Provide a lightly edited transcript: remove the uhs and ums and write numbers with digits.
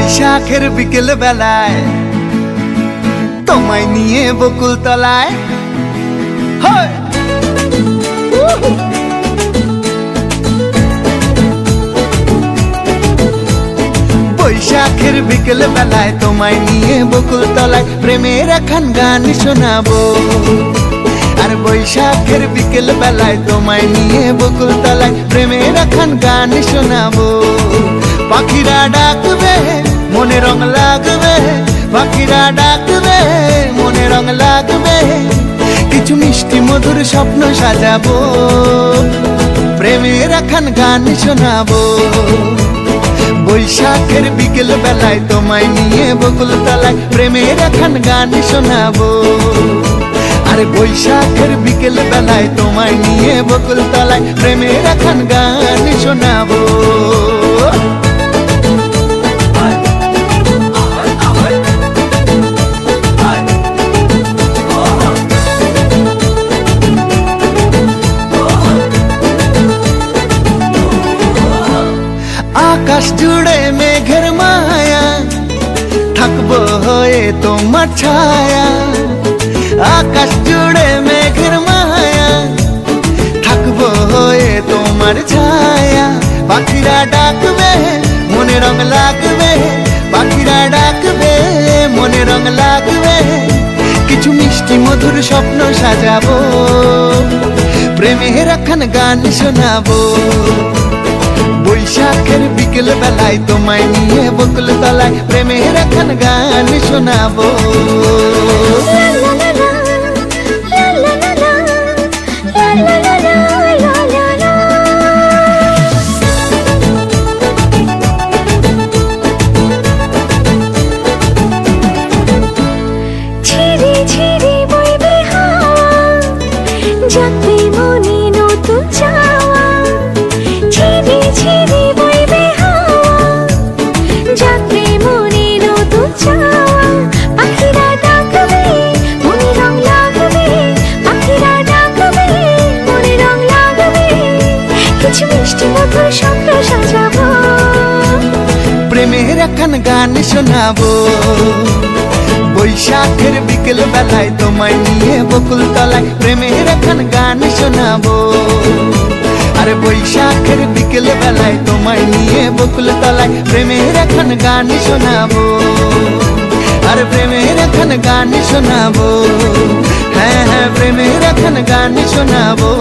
বৈশাখের বিকেল বেলায় তোমায় নিয়ে বকুল তলায় বৈশাখের বিকেল বেলায় তোমায় নিয়ে বকুল তলায় প্রেমের এখন গান শোনাবো। আর বৈশাখের বিকেল বেলায় তোমায় নিয়ে বকুল তলায় প্রেমের এখন গান শোনাবো। পাখিরা ডাকবে মনে রং লাগবে, পাখিরা ডাকবে মনে রং লাগবে, কিছু মিষ্টি মধুর স্বপ্ন সাজাবো, প্রেমের এখন গান শোনাবো। বৈশাখের বিকেল বেলায় তোমায় নিয়ে বকুল তলায় প্রেমের এখন গান শোনাবো। আর বৈশাখের বিকেল বেলায় তোমায় নিয়ে বকুল তলায় প্রেমের এখন গান শোনাবো। আকাশ জুড়ে মেঘের মায়া, থাকবো হয়ে তোমার ছায়া। আকাশ জুড়ে মেঘের মায়া, থাকবো হয়ে তোমার ছায়া। পাখিরা ডাকবে মনে রং লাগবে, পাখিরা ডাকবে মনে রং লাগবে, কিছু মিষ্টি মধুর স্বপ্ন সাজাবো, প্রেমের এখন গান শোনাবো। বৈশাখের বিকেল বেলায় তোমায় নিয়ে বকুল তলায় প্রেমের এখন গান শোনাবো। প্রেমের এখন গান শোনাবো। বৈশাখের বিকেল বেলায় তোমায় নিয়ে বকুল তলায় প্রেমের এখন গান শোনাবো। আর বৈশাখের বিকেল বেলায় তোমায় নিয়ে বকুল তলায় প্রেমের এখন গান শোনাবো। আর প্রেমের এখন গান শোনাবো, হ্যাঁ হ্যাঁ প্রেমের এখন গান শোনাবো।